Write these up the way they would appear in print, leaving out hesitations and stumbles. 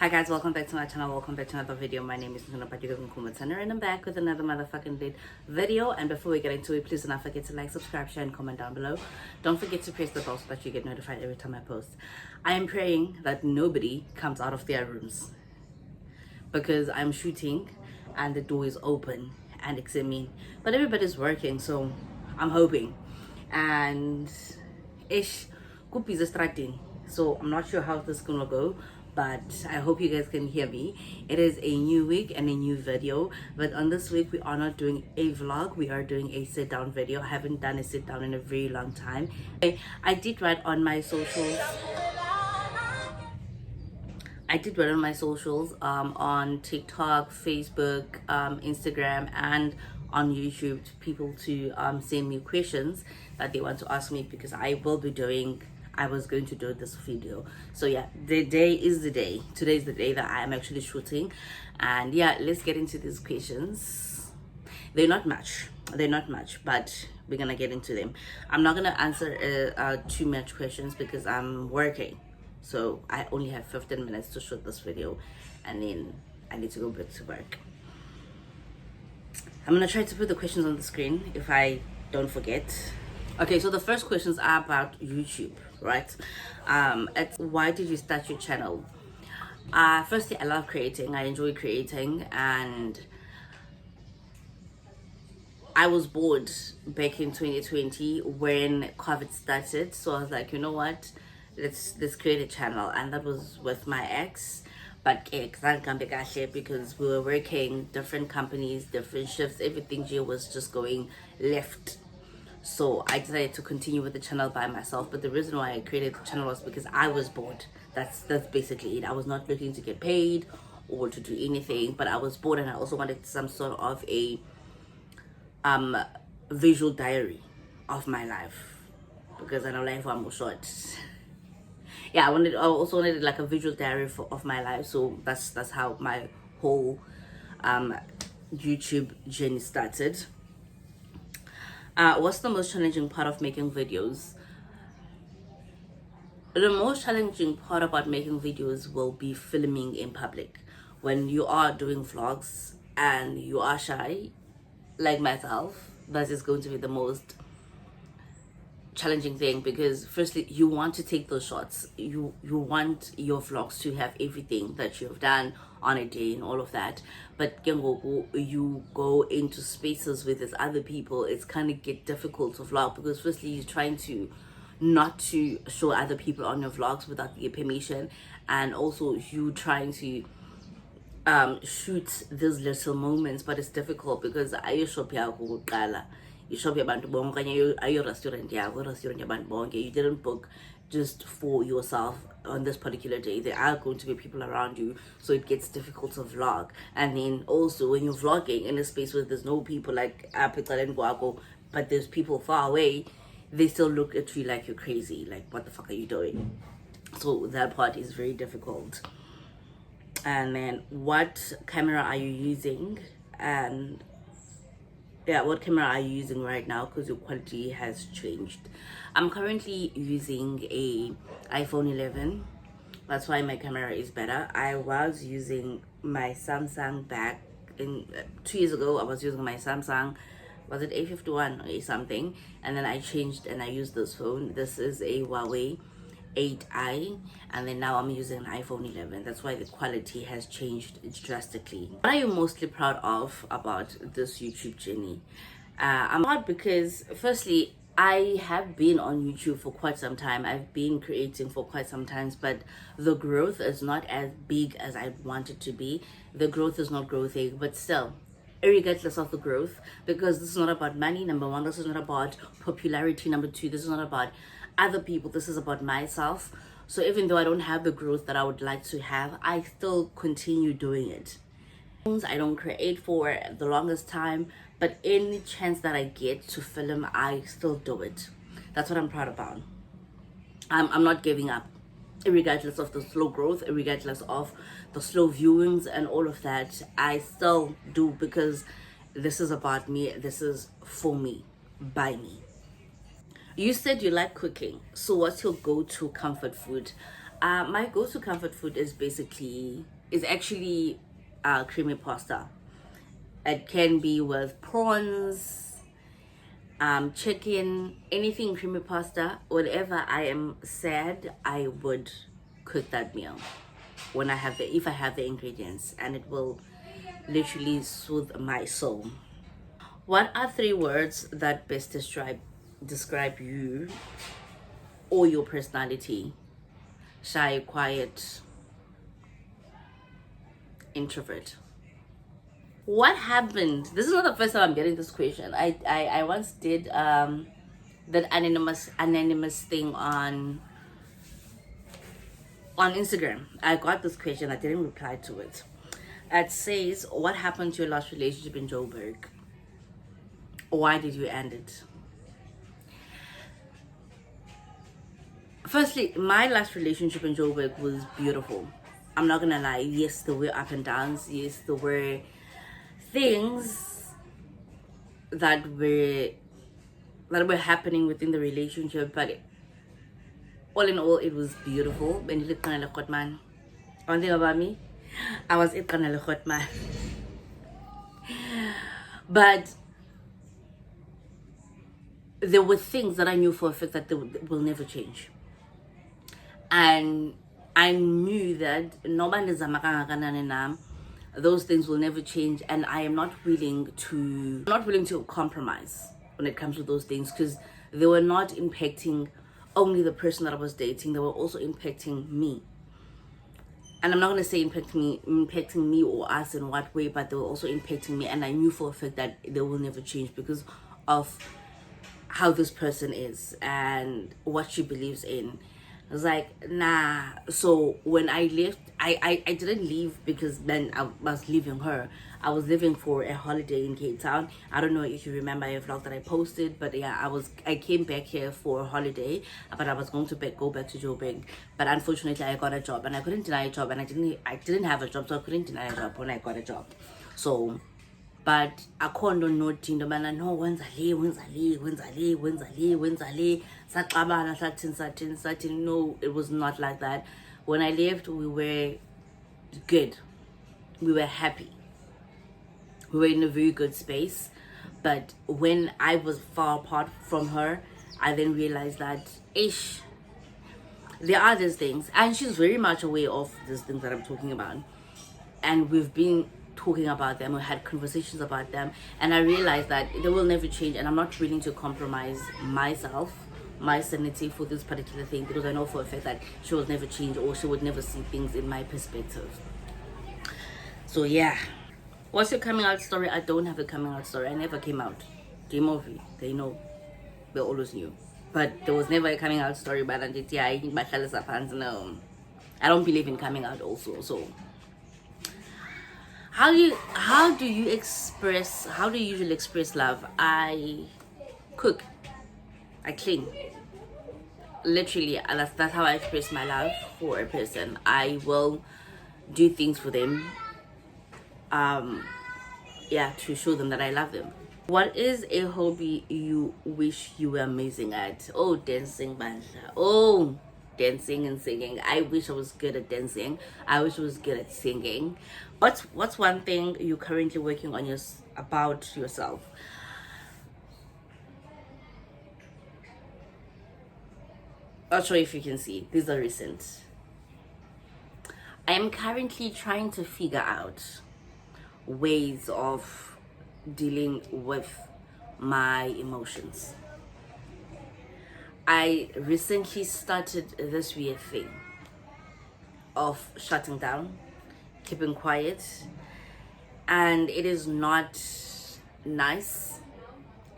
Hi guys, welcome back to my channel, welcome back to another video. My name is Ngunapatikukumutana and I'm back with another motherfucking lit video. And before we get into it, please do not forget to like, subscribe, share and comment down below. Don't forget to press the bell so that you get notified every time I post. I am praying that nobody comes out of their rooms because I'm shooting and the door is open and it's me. But everybody's working, so I'm hoping. And ish Kupi is starting. So I'm not sure how this is gonna go, but I hope you guys can hear me. It is a new week and a new video, but on this week we are not doing a vlog, we are doing a sit down video. I haven't done a sit down in a very long time. I did write on my socials on TikTok, Facebook, Instagram, and on YouTube to people to send me questions that they want to ask me, because I was going to do this video. So yeah, the day is the day. Today is the day that I am actually shooting. And yeah, let's get into these questions. They're not much, but we're gonna get into them. I'm not gonna answer too much questions because I'm working. So I only have 15 minutes to shoot this video and then I need to go back to work. I'm gonna try to put the questions on the screen if I don't forget. Okay, so the first questions are about YouTube, right? It's why did you start your channel? Firstly, I love creating. I enjoy creating, and I was bored back in 2020 when COVID started. So I was like, you know what? Let's create a channel, and that was with my ex. But because we were working different companies, different shifts, everything here was just going left. So I decided to continue with the channel by myself. But the reason why I created the channel was because I was bored. That's basically it. I was not looking to get paid or to do anything, but I was bored, and I also wanted some sort of a visual diary of my life, because I know life was short. Yeah, I also wanted like a visual diary of my life. So that's how my whole YouTube journey started. What's the most challenging part of making videos? The most challenging part about making videos will be filming in public. When you are doing vlogs and you are shy, like myself, that is going to be the most challenging thing, because firstly you want to take those shots, you want your vlogs to have everything that you've done on a day and all of that. But you go into spaces with these other people, it's kind of get difficult to vlog, because firstly you're trying to not to show other people on your vlogs without their permission, and also you trying to shoot these little moments. But it's difficult because you didn't book just for yourself on this particular day. There are going to be people around you, so it gets difficult to vlog. And then also when you're vlogging in a space where there's no people, like but there's people far away, they still look at you like you're crazy, like what the fuck are you doing? So that part is very difficult. And then what camera are you using? And yeah, what camera are you using right now, because your quality has changed? I'm currently using a iPhone 11. That's why my camera is better. I was using my Samsung back in 2 years ago. I was using my Samsung, was it A51 or something, and then I changed and I used this phone. This is a Huawei 8i, and then now I'm using an iPhone 11. That's why the quality has changed drastically. What are you mostly proud of about this YouTube journey? I'm proud because firstly I have been on YouTube for quite some time. I've been creating for quite some time, but the growth is not as big as I want it to be. The growth is not growing, but still, regardless of the growth, because this is not about money, number one. This is not about popularity, number two. This is not about other people. This is about myself. So even though I don't have the growth that I would like to have, I still continue doing it. I don't create for the longest time, but any chance that I get to film, I still do it. That's what I'm proud about. I'm not giving up, regardless of the slow growth, regardless of the slow viewings and all of that. I still do, because this is about me. This is for me, by me. You said you like cooking, so what's your go-to comfort food? My go-to comfort food is basically is actually creamy pasta. It can be with prawns, chicken, anything creamy pasta. Whenever I am sad, I would cook that meal when I have if I have the ingredients, and it will literally soothe my soul. What are 3 words that best describe you or your personality? Shy, quiet, introvert. What happened? This is not the first time I'm getting this question. I once did that anonymous thing on Instagram. I got this question. I didn't reply to it. It says, what happened to your last relationship in Joburg? Why did you end it? Firstly, my last relationship in Joburg was beautiful. I'm not gonna lie. Yes, there were up and downs. Yes, there were things that were happening within the relationship, but all in all, it was beautiful. And you look kind of hot, man. One thing about me, I was kind of hot, man. But there were things that I knew for a fact that they will never change. And I knew that those things will never change, and I am not willing to compromise when it comes to those things, because they were not impacting only the person that I was dating, they were also impacting me. And I'm not going to say impacting me or us in what way, but they were also impacting me, and I knew for a fact that they will never change because of how this person is and what she believes in. I was like, nah. So when I left, I didn't leave because then I was leaving her. I was leaving for a holiday in Cape Town. I don't know if you remember a vlog that I posted, but yeah, I came back here for a holiday, but I was going to go back to Joburg. But unfortunately, I got a job, and I couldn't deny a job, and I didn't have a job, so I couldn't deny a job when I got a job. So, but I can't note in the man. No, when's Ali? No, it was not like that. When I left, we were good. We were happy. We were in a very good space. But when I was far apart from her, I then realized that there are these things, and she's very much aware of these things that I'm talking about. And we've been talking about them, we had conversations about them, and I realized that they will never change, and I'm not willing to compromise myself, my sanity, for this particular thing, because I know for a fact that she will never change, or she would never see things in my perspective. So yeah. What's your coming out story? I don't have a coming out story. I never came out. Game over. They know. They always knew. But there was never a coming out story. But no, I don't believe in coming out also. So how do you usually express love? I cook. I clean. Literally, that's how I express my love for a person. I will do things for them. To show them that I love them. What is a hobby you wish you were amazing at? Oh, dancing, Bandla. Oh, dancing and singing. I wish I was good at dancing. I wish I was good at singing. What's one thing you're currently working on about yourself? Not sure if you can see. These are recent. I am currently trying to figure out ways of dealing with my emotions. I recently started this weird thing of shutting down, keeping quiet, and it is not nice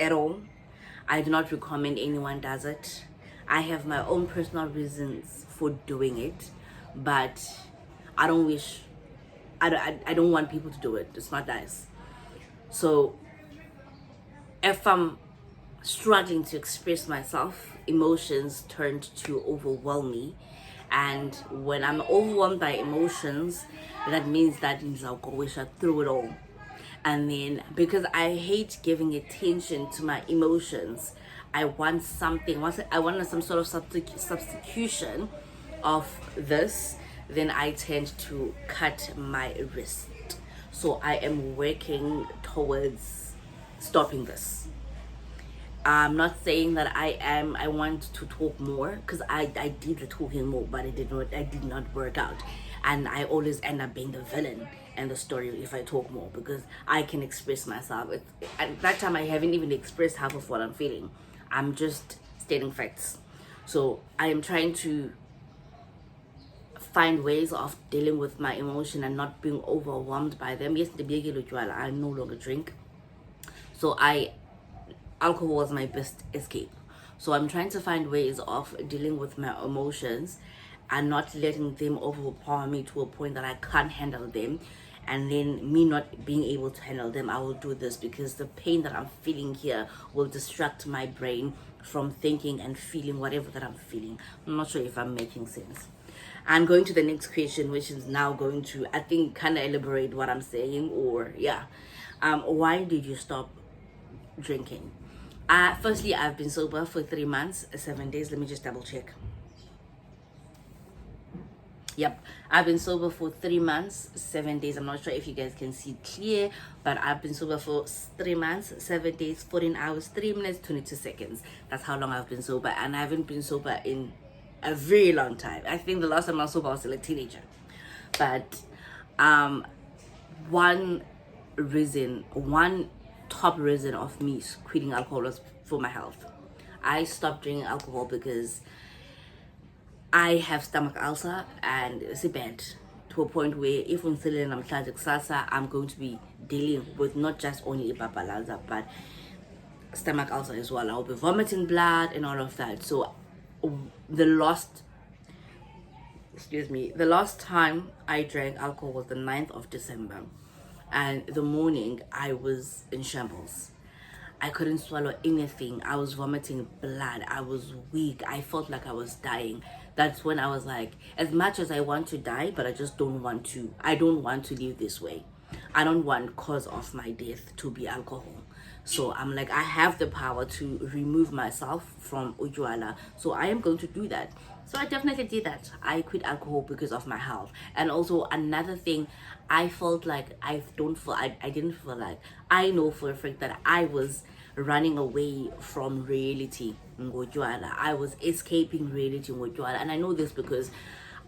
at all. I do not recommend anyone does it. I have my own personal reasons for doing it, but I don't want people to do it. It's not nice. So if I'm struggling to express myself, emotions tend to overwhelm me. And when I'm overwhelmed by emotions, that means that I wish I threw it all. And then because I hate giving attention to my emotions, I want some sort of substitution of this then I tend to cut my wrist. So I am working towards stopping this. I'm not saying that I want to talk more, because I did the talking more, but I did not work out. And I always end up being the villain in the story if I talk more, because I can express myself. At that time I haven't even expressed half of what I'm feeling. I'm just stating facts. So I am trying to find ways of dealing with my emotion and not being overwhelmed by them. Yes, I no longer drink. So alcohol was my best escape. So I'm trying to find ways of dealing with my emotions and not letting them overpower me to a point that I can't handle them, and then me not being able to handle them. I will do this because the pain that I'm feeling here will distract my brain from thinking and feeling whatever that I'm feeling. I'm not sure if I'm making sense. I'm going to the next question, which is now going to, I think, kind of elaborate what I'm saying, or yeah. Why did you stop drinking? Firstly, I've been sober for 3 months, 7 days. Let me just double check. Yep, I've been sober for 3 months, 7 days. I'm not sure if you guys can see clear, but I've been sober for 3 months, 7 days, 14 hours, 3 minutes, 22 seconds. That's how long I've been sober, and I haven't been sober in a very long time. I think the last time I was sober I was still a teenager. But one top reason of me quitting alcohol was for my health. I stopped drinking alcohol because I have stomach ulcer, and it's bad to a point where if I'm feeling I'm going to be dealing with not just only ipapalaza but stomach ulcer as well. I'll be vomiting blood and all of that. So the last time I drank alcohol was the 9th of December, and the morning I was in shambles. I couldn't swallow anything. I was vomiting blood. I was weak. I felt like I was dying. That's when I was like, as much as I want to die, but I just don't want to. I don't want to live this way. I don't want cause of my death to be alcohol. So I'm like, I have the power to remove myself from Ujwala. So I am going to do that. So I definitely did that. I quit alcohol because of my health. And also another thing, I felt like I didn't feel like, I know for a fact that I was running away from reality in Ujwala. I was escaping reality in Ujwala. And I know this because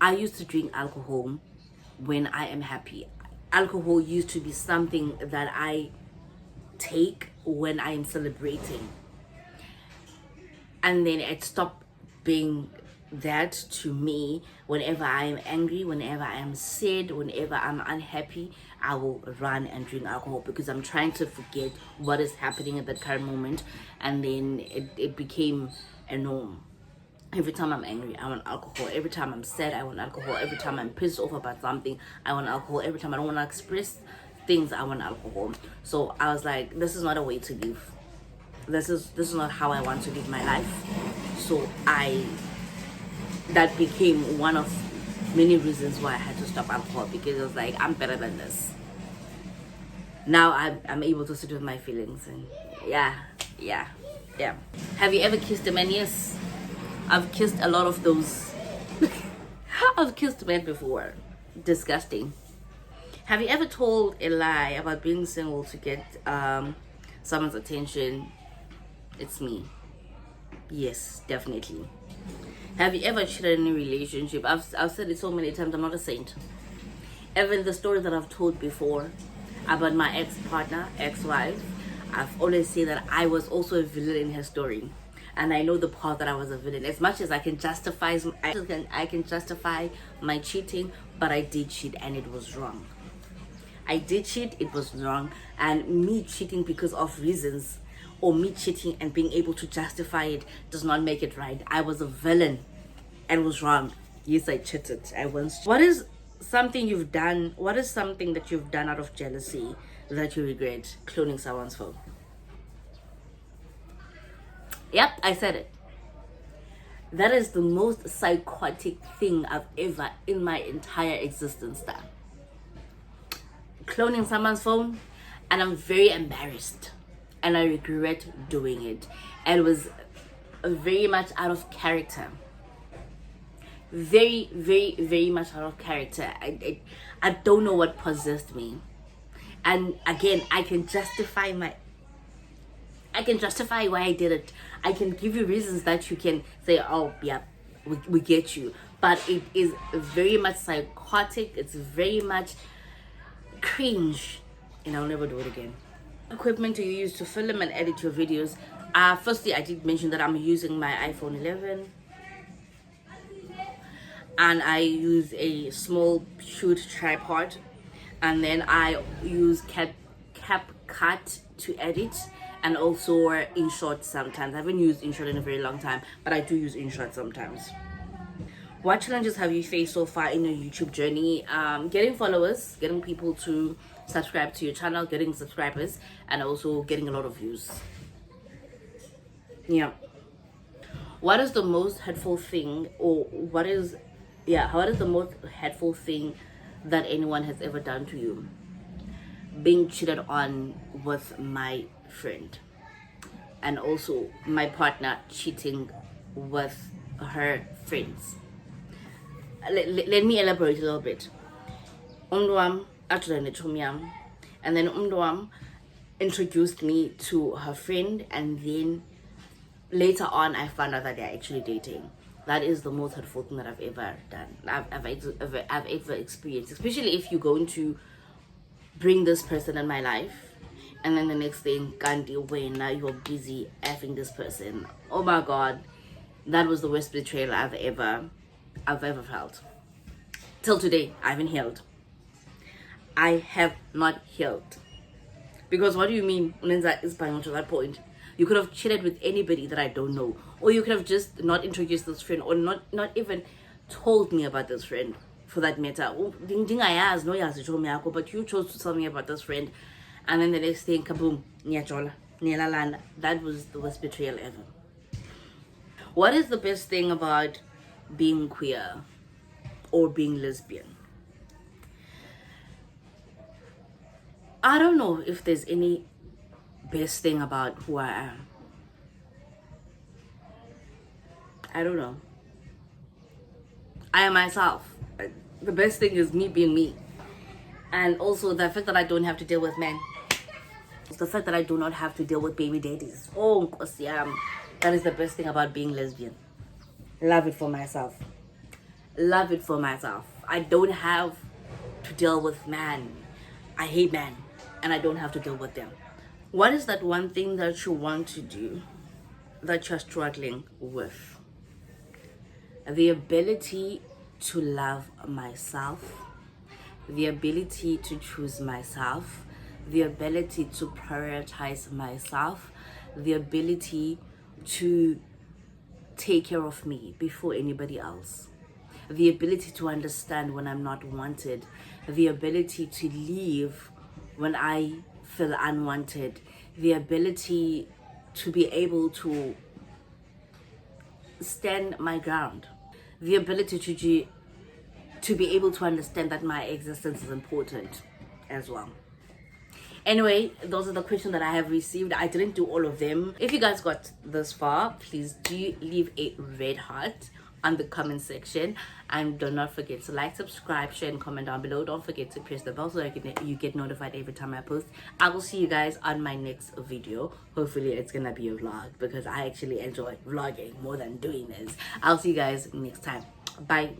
I used to drink alcohol when I am happy. Alcohol used to be something that I take when I am celebrating, and then it stopped being that to me. Whenever I am angry, whenever I am sad, whenever I'm unhappy, I will run and drink alcohol because I'm trying to forget what is happening at that current moment, and then it became a norm. Every time I'm angry, I want alcohol. Every time I'm sad, I want alcohol. Every time I'm pissed off about something, I want alcohol. Every time I don't want to express things, I want alcohol. So I was like, this is not a way to live. This is not how I want to live my life. So that became one of many reasons why I had to stop alcohol, because I was like, I'm better than this. Now I'm able to sit with my feelings, and yeah. Have you ever kissed a man? Yes, I've kissed a lot of those. I've kissed men before. Disgusting. Have you ever told a lie about being single to get someone's attention? It's me. Yes, definitely. Have you ever cheated in a relationship? I've said it so many times. I'm not a saint. Even the stories that I've told before about my ex-partner, ex-wife, I've always said that I was also a villain in her story. And I know the part that I was a villain. As much as I can justify my cheating, but I did cheat and it was wrong. I did cheat, it was wrong. And me cheating because of reasons, or me cheating and being able to justify it, does not make it right. I was a villain and it was wrong. Yes, I cheated. What is something that you've done out of jealousy that you regret? Cloning someone's phone. Yep, I said it. That is the most psychotic thing I've ever in my entire existence done. Cloning someone's phone, and I'm very embarrassed and I regret doing it. And it was very much out of character. very, very, very much out of character. I don't know what possessed me. And again, I can justify why I did it. I can give you reasons that you can say, oh yeah, we get you. But it is very much psychotic. It's very much cringe, and I'll never do it again. Equipment you use to film and edit your videos. Firstly, I did mention that I'm using my iPhone 11, and I use a small cute tripod, and then I use CapCut to edit, and also InShot sometimes. I haven't used InShot in a very long time, but I do use InShot sometimes. What challenges have you faced so far in your YouTube journey? Getting followers, getting people to subscribe to your channel, getting subscribers, and also getting a lot of views. Yeah. What is the most hurtful thing, or what is the most hurtful thing that anyone has ever done to you? Being cheated on with my friend, and also my partner cheating with her friends. Let me elaborate a little bit. Umduam and then Umduam introduced me to her friend, and then later on I found out that they're actually dating. That is the most hurtful thing that I've ever done. I've ever experienced, especially if you're going to bring this person in my life, and then the next thing, Gandhi, when now you're busy effing this person. Oh my god, that was the worst betrayal I've ever felt. Till today, I haven't healed. I have not healed. Because what do you mean, Unenza is buying to that point? You could have cheated with anybody that I don't know, or you could have just not introduced this friend, or not even told me about this friend, for that matter. But you chose to tell me about this friend, and then the next thing, kaboom, that was the worst betrayal ever. What is the best thing about being queer or being lesbian? I don't know if there's any best thing about who I am. I don't know. I am myself. The best thing is me being me. And also the fact that I don't have to deal with men. It's the fact that I do not have to deal with baby daddies. Oh, that is the best thing about being lesbian. Love it for myself. Love it for myself. I don't have to deal with men. I hate men, and I don't have to deal with them. What is that one thing that you want to do that you're struggling with? The ability to love myself, the ability to choose myself, the ability to prioritize myself, the ability to take care of me before anybody else, the ability to understand when I'm not wanted, the ability to leave when I feel unwanted, the ability to be able to stand my ground, the ability to be able to understand that my existence is important as well. Anyway, those are the questions that I have received. I didn't do all of them. If you guys got this far, please do leave a red heart on the comment section, and do not forget to like, subscribe, share, and comment down below. Don't forget to press the bell so that you get notified every time I post. I will see you guys on my next video. Hopefully it's gonna be a vlog, because I actually enjoy vlogging more than doing this. I'll see you guys next time. Bye.